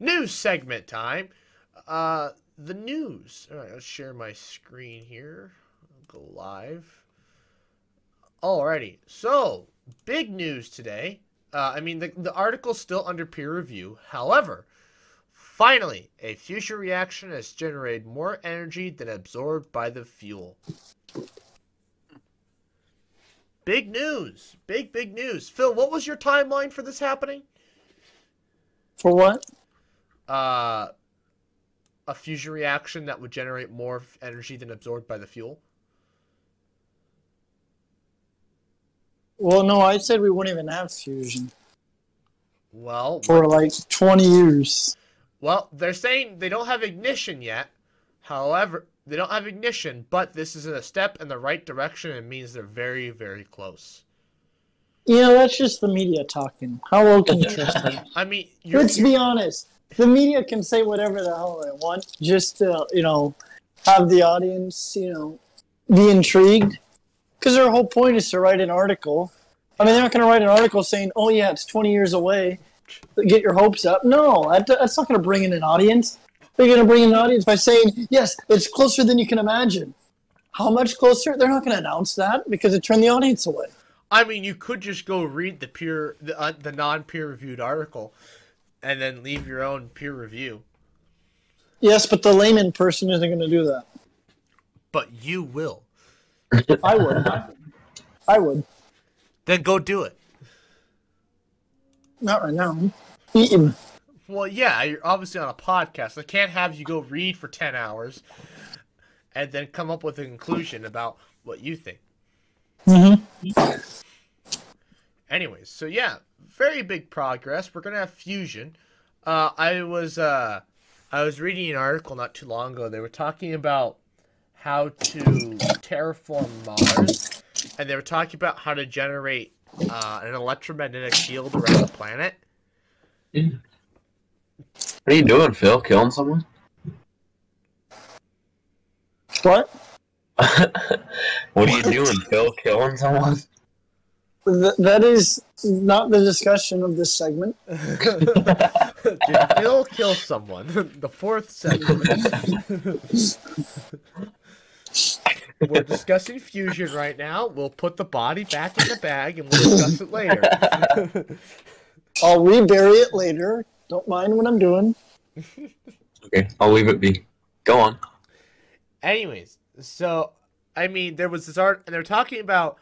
News segment time. The news. All right, let's share my screen here. I'll go live. Alrighty. So, big news today. The article's still under peer review. However, finally, a fusion reaction has generated more energy than absorbed by the fuel. Big news. Big news. Phil, what was your timeline for this happening? For what? A fusion reaction that would generate more energy than absorbed by the fuel. Well, no, I said we wouldn't even have fusion. Well, for like 20 years. Well, they're saying they don't have ignition yet. However, they don't have ignition, but this is a step in the right direction and means they're very, very close. Yeah, that's just the media talking. How low can you trust them? I mean, let's be honest. The media can say whatever the hell they want just to, have the audience, be intrigued. Because their whole point is to write an article. I mean, they're not going to write an article saying, oh, yeah, it's 20 years away. Get your hopes up. No, that's not going to bring in an audience. They're going to bring in an audience by saying, yes, it's closer than you can imagine. How much closer? They're not going to announce that because it turned the audience away. I mean, you could just go read the non-peer-reviewed article and then leave your own peer review. Yes, but the layman person isn't going to do that. But you will. I would. I would. Then go do it. Not right now. I'm eating. Well, yeah, you're obviously on a podcast. I can't have you go read for 10 hours and then come up with a conclusion about what you think. Mm-hmm. Anyways, so yeah, very big progress. We're gonna have fusion. I was reading an article not too long ago. They were talking about how to terraform Mars, and they were talking about how to generate an electromagnetic field around the planet. What are you doing, Phil? Killing someone? What? What are you doing, Phil? Killing someone? That is not the discussion of this segment. Did Phil kill someone? The fourth segment. We're discussing fusion right now. We'll put the body back in the bag and we'll discuss it later. I'll rebury it later. Don't mind what I'm doing. Okay, I'll leave it be. Go on. Anyways, so, I mean, there was this art, and they're talking about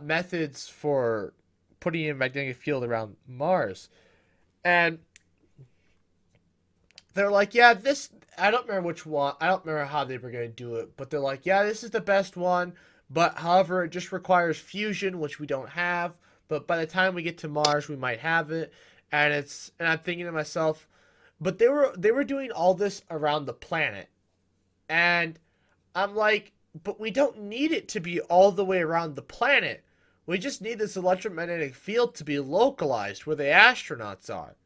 methods for putting in a magnetic field around Mars. And they're like, yeah, this, I don't remember which one, I don't remember how they were going to do it, but they're like, yeah, this is the best one, but however, it just requires fusion, which we don't have, but by the time we get to Mars, we might have it. And I'm thinking to myself, but they were doing all this around the planet. And I'm like, but we don't need it to be all the way around the planet. We just need this electromagnetic field to be localized where the astronauts are.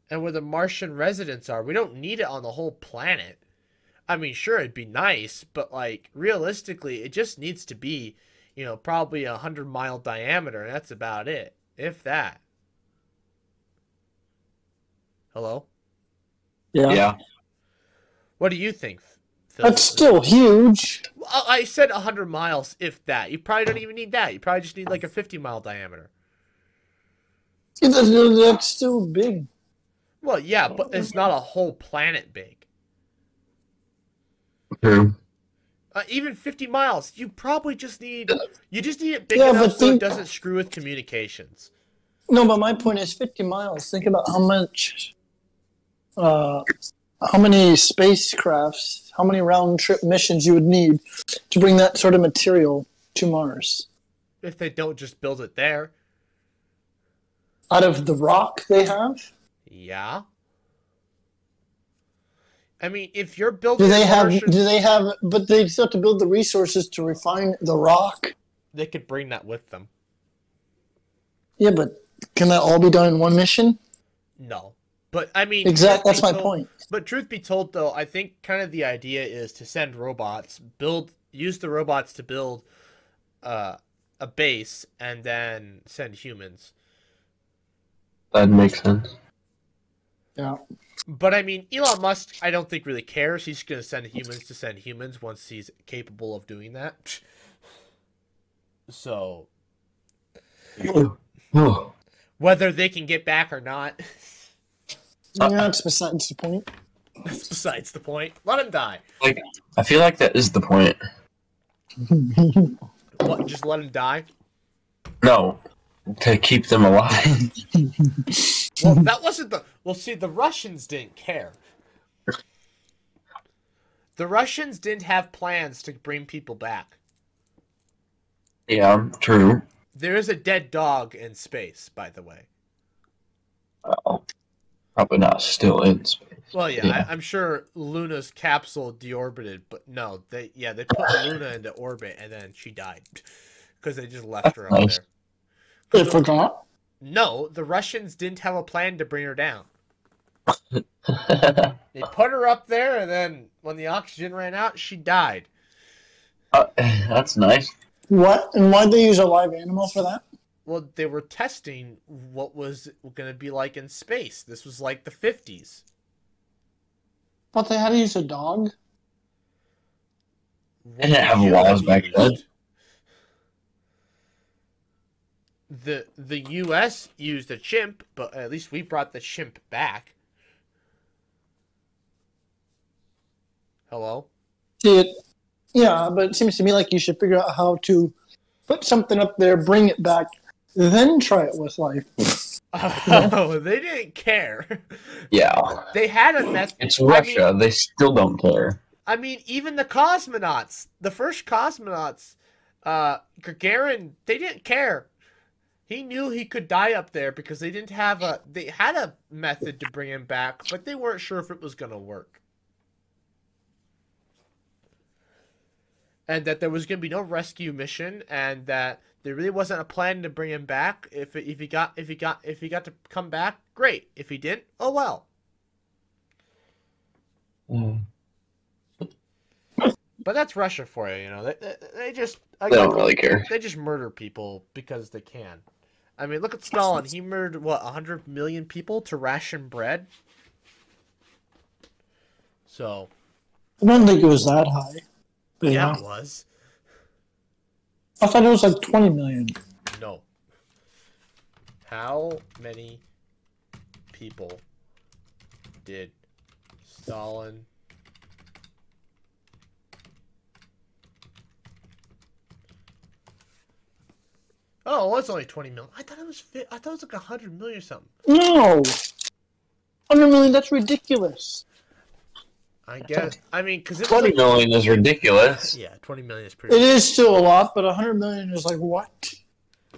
And where the Martian residents are. We don't need it on the whole planet. I mean, sure, it'd be nice, but like, realistically, it just needs to be, probably 100-mile diameter, and that's about it. If that. Hello? Yeah. What do you think, Phil? That's still huge. Well, I said 100 miles, if that. You probably don't even need that. You probably just need like a 50-mile diameter. That's still big. Well, yeah, but it's not a whole planet big. True. Even 50 miles, you probably just need... You just need it big enough so it doesn't screw with communications. No, but my point is 50 miles. Think about how much... how many spacecrafts, how many round-trip missions you would need to bring that sort of material to Mars. If they don't just build it there. Out of the rock they have? Yeah. I mean, if you're building... But they still have to build the resources to refine the rock. They could bring that with them. Yeah, but can that all be done in one mission? No. But, I mean... Exactly, that's my point. But truth be told, though, I think kind of the idea is to send robots, use the robots to build a base, and then send humans. That makes sense. Yeah. But I mean, Elon Musk, I don't think really cares. He's going to send humans once he's capable of doing that. So, whether they can get back or not, Yeah, that's besides the point. that's besides the point. Let him die. Like, I feel like that is the point. What? Just let him die? No, to keep them alive. Well, that wasn't the. Well, see, the Russians didn't care. The Russians didn't have plans to bring people back. Yeah, true. There is a dead dog in space, by the way. Well, probably not still in space. Well, yeah. I'm sure Luna's capsule deorbited, but no, they put Luna into orbit and then she died because they just left her up Nice. there. They forgot? No, the Russians didn't have a plan to bring her down. They put her up there, and then when the oxygen ran out, she died. That's nice. What? And why'd they use a live animal for that? Well, they were testing what was going to be like in space. This was like the 50s. But they had to use a dog? What They didn't have the laws US back then. used. The U.S. used a chimp, but at least we brought the chimp back. Hello? See it? Yeah, but it seems to me like you should figure out how to put something up there, bring it back, then try it with life. Oh, they didn't care. Yeah. They had a method. It's Russia. They still don't care. I mean, even the cosmonauts, the first cosmonauts, Gagarin, they didn't care. He knew he could die up there because they didn't have they had a method to bring him back, but they weren't sure if it was going to work. And that there was going to be no rescue mission, and that there really wasn't a plan to bring him back. If he got to come back, great. If he didn't, oh well. But that's Russia for you, you know. They just They don't really care. They just murder people because they can. I mean, look at Stalin. He murdered, what, 100 million people to ration bread? So. I don't think it was that high. But Yeah, it was. I thought it was like 20 million. No. How many people did Stalin... Oh, it was only 20 million. I thought it was like 100 million or something. No! 100 million, that's ridiculous. I guess. I mean, because 20 million is ridiculous. Yeah, 20 million is pretty. It is still a lot, but 100 million is like, what?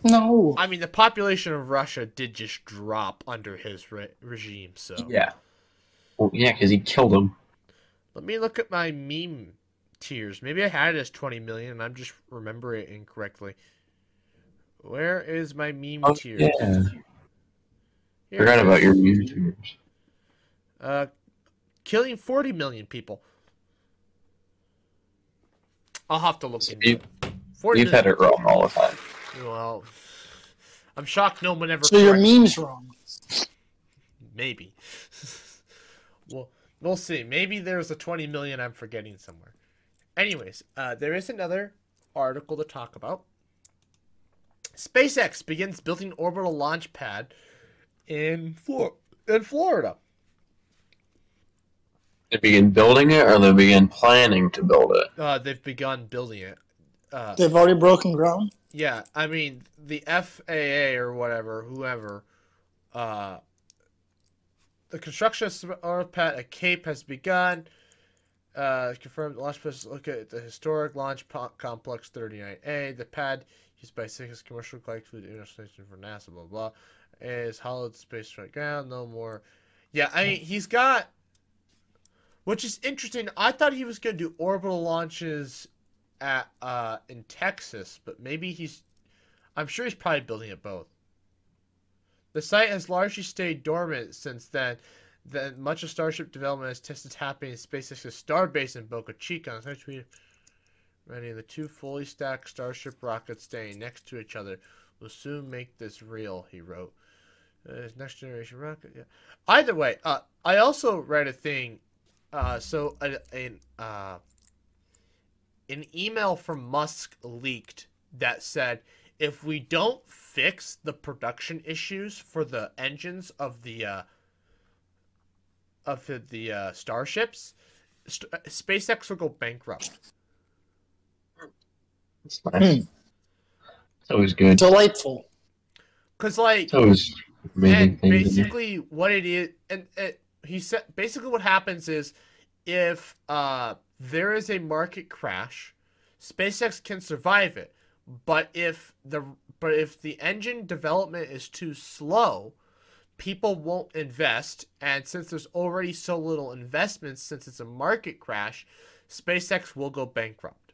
No. I mean, the population of Russia did just drop under his regime, so. Yeah. Well, yeah, because he killed him. Let me look at my meme tiers. Maybe I had it as 20 million and I'm just remembering it incorrectly. Where is my meme tiers? Yeah. Forgot about your meme tiers. Killing 40 million people. I'll have to look into it. You've had it wrong all the time. Well, I'm shocked no one ever. So your meme's wrong. Maybe. Well, we'll see. Maybe there's a 20 million I'm forgetting somewhere. Anyways, there is another article to talk about. SpaceX begins building orbital launch pad in Florida. They begin building it, or they begin planning to build it? They've begun building it. They've already broken ground? Yeah, I mean, the FAA or whatever, whoever, the construction of pad at Cape has begun. Confirmed the launch pad. Look at the historic launch complex 39A. The pad used by SpaceX commercial flight to the International Station for NASA. Blah blah. Is hollowed space right ground. No more. Yeah, I mean, he's got. Which is interesting. I thought he was going to do orbital launches at in Texas, but maybe he's. I'm sure he's probably building it both. The site has largely stayed dormant since then. Then much of Starship development has tested happening in SpaceX's Starbase in Boca Chica. On such ready, the two fully stacked Starship rockets staying next to each other will soon make this real, he wrote. Next generation rocket. Yeah. Either way, I also read a thing. An email from Musk leaked that said if we don't fix the production issues for the engines of the starships, SpaceX will go bankrupt. It's nice. It's always good. Delightful. Cause like, It's always amazing and thing to do. basically what it is, and he said basically what happens is if there is a market crash, SpaceX can survive it, but if the engine development is too slow, people won't invest, and since there's already so little investment, since it's a market crash, SpaceX will go bankrupt.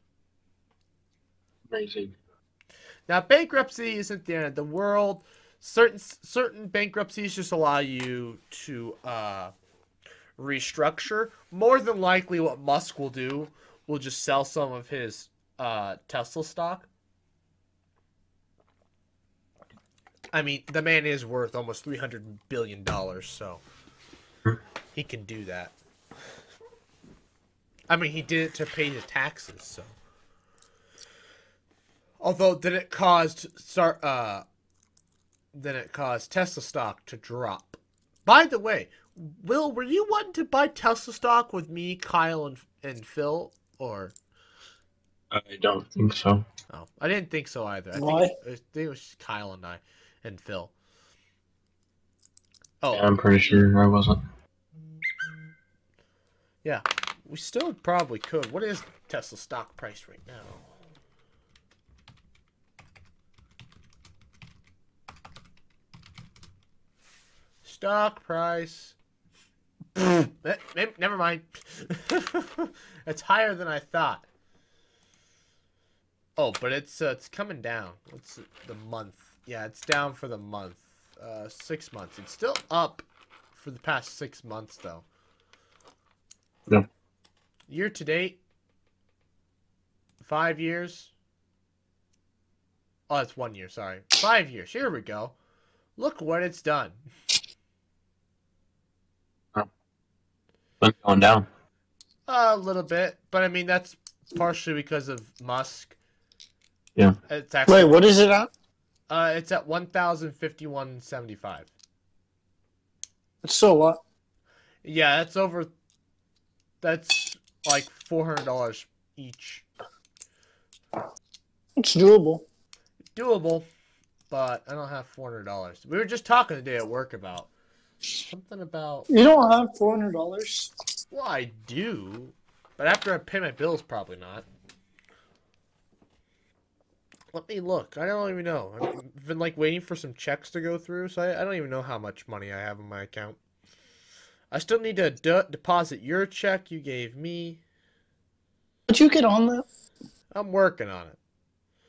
Amazing. Now, bankruptcy isn't the end of the world. Certain bankruptcies just allow you to restructure. More than likely, what Musk will do will just sell some of his Tesla stock. I mean, the man is worth almost $300 billion, so he can do that. I mean, he did it to pay the taxes, so. Although, then it caused Tesla stock to drop. By the way, Will, were you wanting to buy Tesla stock with me, Kyle, and Phil, or? I don't think so. Oh, I didn't think so either. Why? I think it was Kyle and I, and Phil. Oh, Yeah, I'm pretty sure I wasn't. yeah. We still probably could. What is Tesla stock price right now? Stock price. Never mind. It's higher than I thought. Oh, but it's coming down. What's the month? Yeah, it's down for the month. 6 months. It's still up for the past 6 months though. Yeah. Year to date, 5 years. Oh, it's 1 year. Sorry, 5 years. Here we go. Look what it's done. It's going down. A little bit, but I mean that's partially because of Musk. Yeah. It's actually Wait, what is it at? it's at 1,051.75. So what? Yeah, that's over. That's like $400 each. It's doable. Doable, but I don't have $400. We were just talking today at work about something about. You don't have $400? Well, I do, but after I pay my bills, probably not. Let me look. I don't even know. I've been like waiting for some checks to go through, so I don't even know how much money I have in my account. I still need to deposit your check you gave me. But you get on that? I'm working on it.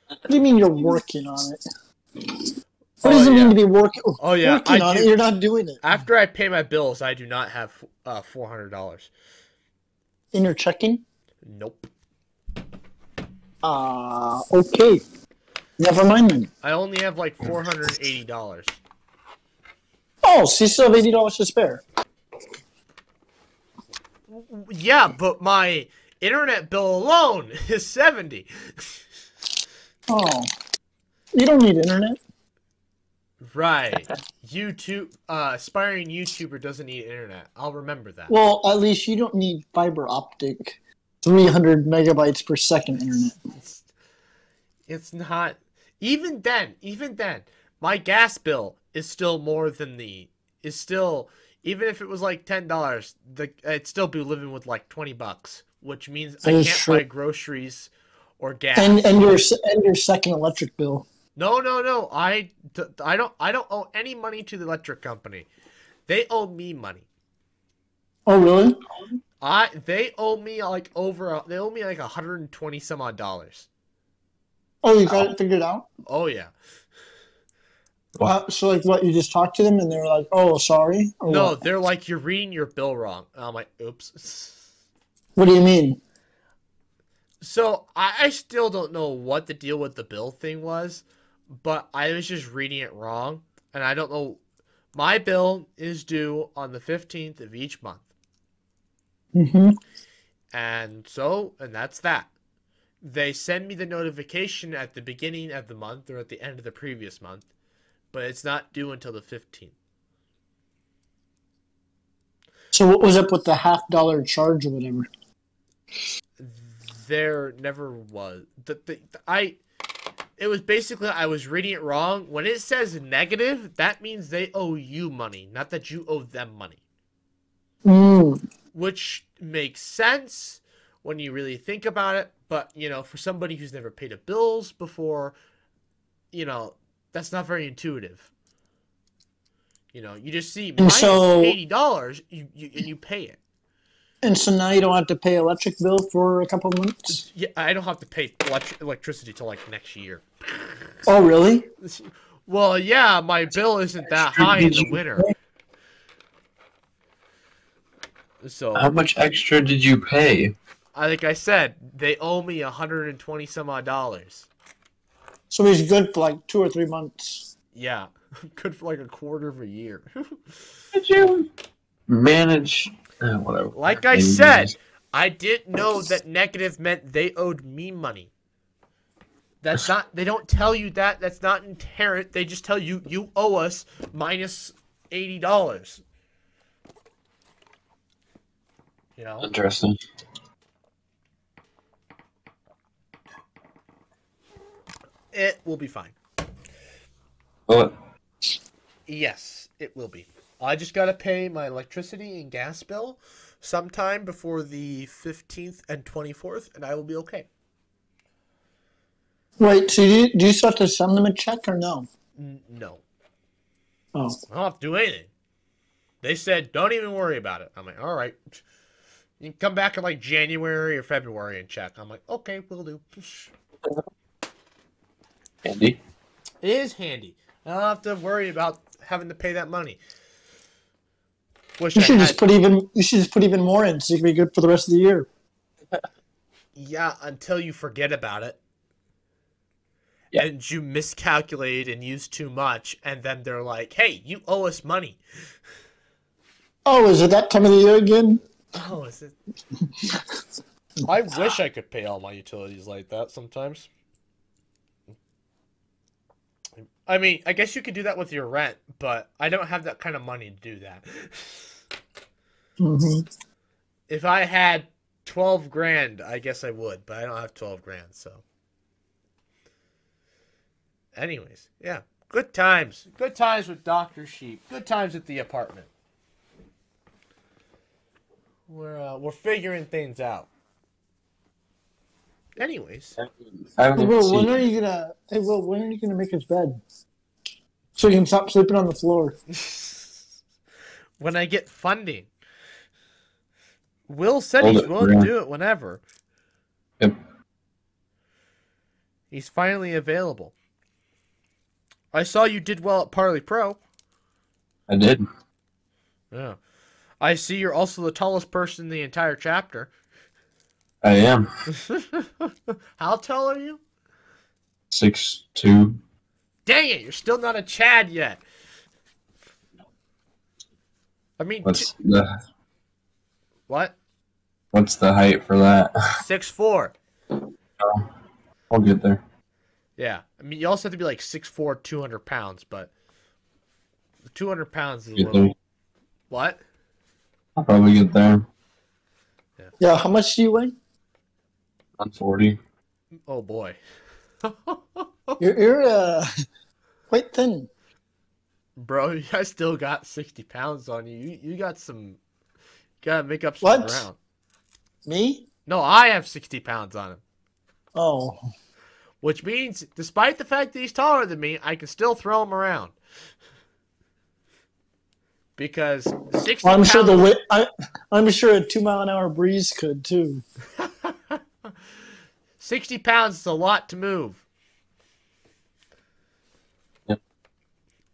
What do you mean you're working on it? What does it mean to be working? Oh yeah, working on it. You're not doing it. After I pay my bills, I do not have $400. In your checking? Nope. Okay. Never mind then. I only have like $480. Oh, so you still have $80 to spare. Yeah, but my internet bill alone is $70. Oh. You don't need internet. Right. YouTube, aspiring YouTuber doesn't need internet. I'll remember that. Well, at least you don't need fiber optic 300 megabytes per second internet. It's not. Even then, my gas bill is still more than even if it was like $10, I'd still be living with like $20, which means I can't buy groceries or gas. And your second electric bill. No. I don't owe any money to the electric company. They owe me money. Oh really? They owe me like they owe me like 120 some odd dollars. Oh, you got it figured out? Oh yeah. So like what? You just talked to them and they were like, "Oh, sorry." Or No, what? they're like, "You're reading your bill wrong." And I'm like, "Oops." What do you mean? So I still don't know what the deal with the bill thing was, but I was just reading it wrong, and I don't know. My bill is due on the 15th of each month. Mm-hmm. And that's that. They send me the notification at the beginning of the month or at the end of the previous month, but it's not due until the 15th. So what was up with the $50 charge or whatever? There never was. It was basically, I was reading it wrong. When it says negative, that means they owe you money, not that you owe them money. Which makes sense when you really think about it. But, for somebody who's never paid a bills before, that's not very intuitive. You just see minus $80, you pay it. And so now you don't have to pay electric bill for a couple months? Yeah, I don't have to pay electricity till like next year. Oh, really? Well, yeah, my bill isn't that high in the winter. So how much extra did you pay? Like I said, they owe me $120 some odd. So he's good for like 2 or 3 months. Yeah, good for like a quarter of a year. Did you manage? Whatever. Like I said, I didn't know that negative meant they owed me money. That's not. They don't tell you that. That's not inherent. They just tell you you owe us minus $80. Interesting. It will be fine. What? Yes, it will be. I just gotta pay my electricity and gas bill sometime before the 15th and 24th, and I will be okay. Wait, so do you still have to send them a check or no? No. Oh. I don't have to do anything. They said, don't even worry about it. I'm like, all right. You can come back in like January or February and check. I'm like, okay, we'll do. Handy. It is handy. I don't have to worry about having to pay that money. You should just put even more in so you can be good for the rest of the year. Yeah, until you forget about it. Yeah. And you miscalculate and use too much, and then they're like, hey, you owe us money. Oh, is it that time of the year again? Oh, is it? I wish I could pay all my utilities like that sometimes. I mean, I guess you could do that with your rent, but I don't have that kind of money to do that. Mm-hmm. If I had 12 grand, I guess I would, but I don't have 12 grand, so. Anyways, yeah. Good times. Good times with Dr. Sheep. Good times at the apartment. We're figuring things out. Anyways. Hey, Will, when are you gonna make his bed? So you can stop sleeping on the floor. When I get funding. Will said he's willing to do it whenever. Yep. He's finally available. I saw you did well at Parley Pro. I did. Yeah. I see you're also the tallest person in the entire chapter. I am. How tall are you? 6'2". Dang it, you're still not a Chad yet. I mean, What's the height for that? 6'4". Oh, I'll get there. Yeah. I mean, you also have to be like 6'4", 200 pounds, but 200 pounds is a little... What? I'll probably get there. Yeah, how much do you weigh? 140. Oh, boy. You're quite thin. Bro, I still got 60 pounds on you. You got some... Gotta make up some ground. Me? No, I have 60 pounds on him. Oh. Which means, despite the fact that he's taller than me, I can still throw him around. Because 60 I'm pounds... sure I'm sure a 2-mile-an-hour breeze could too. 60 pounds is a lot to move. Yep.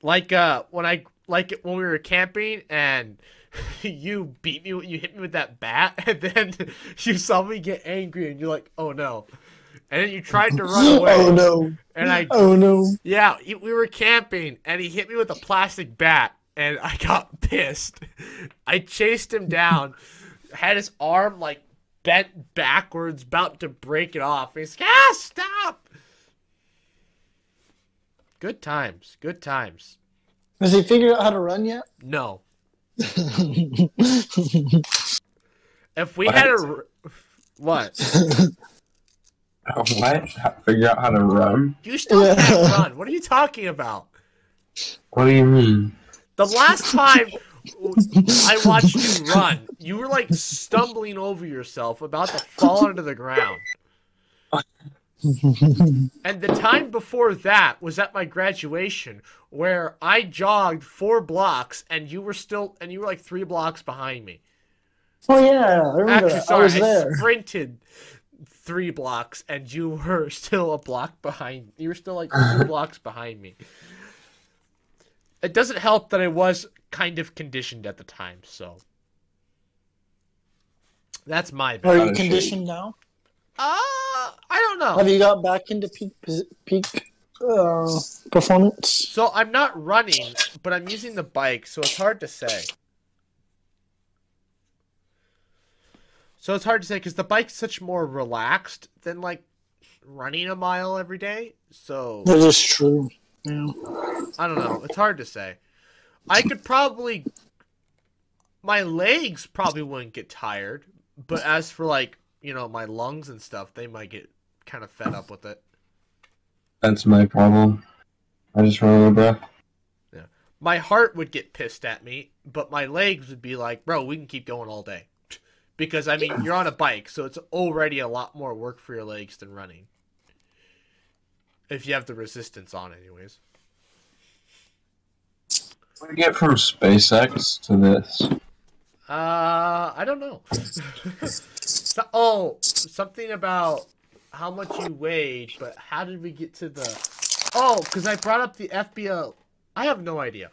Like when we were camping and you hit me with that bat, and then you saw me get angry, and you're like, "Oh no!" And then you tried to run away. Oh no! And oh no! Yeah, we were camping, and he hit me with a plastic bat. and I got pissed. I chased him down, had his arm like bent backwards, about to break it off. He's like, ah, stop! Good times, good times. Has he figured out how to run yet? No. If we had a... What? What? Figure out how to run? You still can't run. What are you talking about? What do you mean? The last time I watched you run, you were like stumbling over yourself, about to fall onto the ground. And the time before that was at my graduation, where I jogged 4 blocks and you were like 3 blocks behind me. Oh yeah, I remember. Actually, that. sorry, I was there. sprinted 3 blocks and you were still a block behind. You were still like 2 blocks behind me. It doesn't help that I was kind of conditioned at the time, so that's my bad. Are you conditioned now? I don't know. Have you got back into peak performance? So I'm not running, but I'm using the bike, so it's hard to say. So it's hard to say because the bike's such more relaxed than like running a mile every day. So That is true. Yeah. I don't know. It's hard to say. I could probably... My legs probably wouldn't get tired. But as for, like, you know, my lungs and stuff, they might get kind of fed up with it. That's my problem. I just run out of breath. Yeah. My heart would get pissed at me, but my legs would be like, bro, we can keep going all day. Because, I mean, you're on a bike, so it's already a lot more work for your legs than running. If you have the resistance on, anyways. What do you get from SpaceX to this? I don't know. Something about how much you weighed, but how did we get to the... Oh, because I brought up the FBO. I have no idea.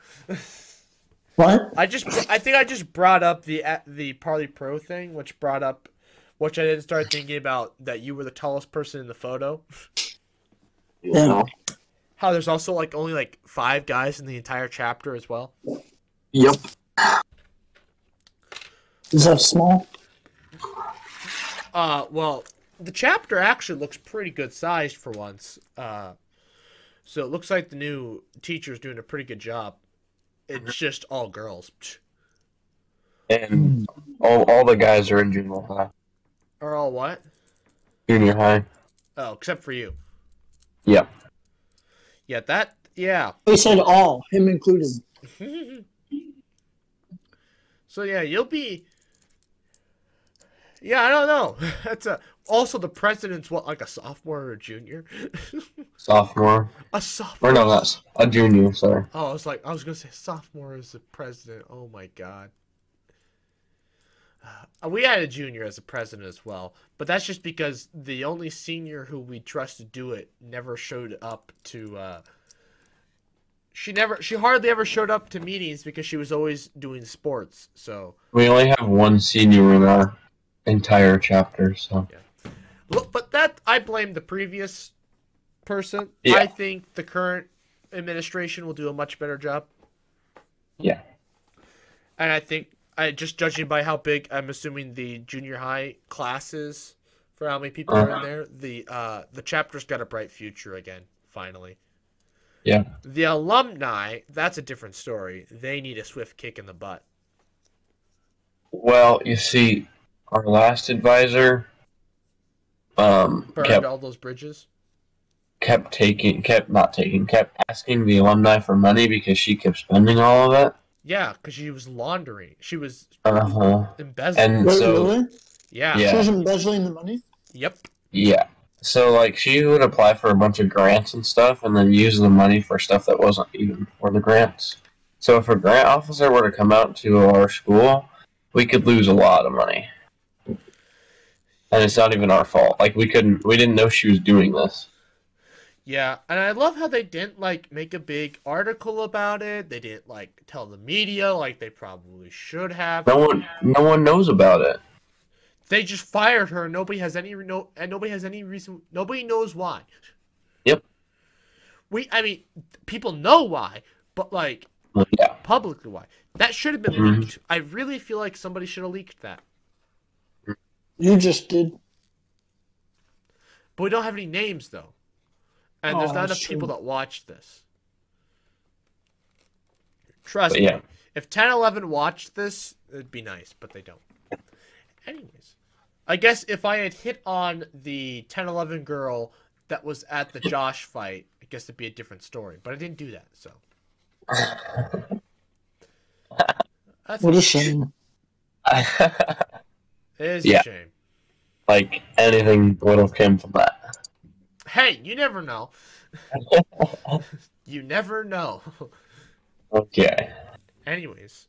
What? I think I just brought up the Parley Pro thing, which I didn't start thinking about that you were the tallest person in the photo. Yeah. How there's also like only like 5 guys in the entire chapter as well. Yep. Is that small? Well, the chapter actually looks pretty good sized for once. So it looks like the new teacher's doing a pretty good job. It's just all girls. And all the guys are in junior high. Or all what? Junior high. Oh, except for you. Yep. Yeah. He said all, him included. So yeah, you'll be... Yeah, I don't know. That's also the president's what, like a sophomore or a junior? Sophomore. A sophomore. Or no, that's a junior, sorry. Oh, I was gonna say sophomore is the president. Oh my god. We had a junior as a president as well, but that's just because the only senior who we trust to do it never showed up to. She hardly ever showed up to meetings because she was always doing sports. So We only have one senior in our entire chapter, so. yeah. Look, but I blame the previous person. Yeah. I think the current administration will do a much better job. Yeah. And I think, just judging by how big, I'm assuming the junior high classes for how many people are in there, the chapter's got a bright future again, finally. Yeah. The alumni, that's a different story. They need a swift kick in the butt. Well, you see, our last advisor Burned kept all those bridges? kept asking the alumni for money because she kept spending all of it. Yeah, because she was laundering. She was Uh-huh. embezzling. And Wait, so, really? Yeah. Yeah. She was embezzling the money? Yep. yeah. So, like, she would apply for a bunch of grants and stuff and then use the money for stuff that wasn't even for the grants. So if a grant officer were to come out to our school, we could lose a lot of money. And it's not even our fault. Like, we didn't know she was doing this. Yeah, and I love how they didn't, like, make a big article about it. They didn't, like, tell the media like they probably should have. No one knows about it. They just fired her. Nobody has any reason. Nobody knows why. Yep. I mean, people know why, but like, Yeah. publicly why. That should have been Mhm. leaked. I really feel like somebody should have leaked that. You just did. But we don't have any names, though. And there's Oh, not that's enough people true. that watch this. Trust But me. yeah. If 10-11 watched this, it'd be nice, but they don't. Anyways. I guess if I had hit on the 10-11 girl that was at the Josh fight, I guess it'd be a different story. But I didn't do that, so. That's What a shame. It is Yeah. a shame. Like anything would have come from that. Hey, you never know. You never know. Okay. Anyways.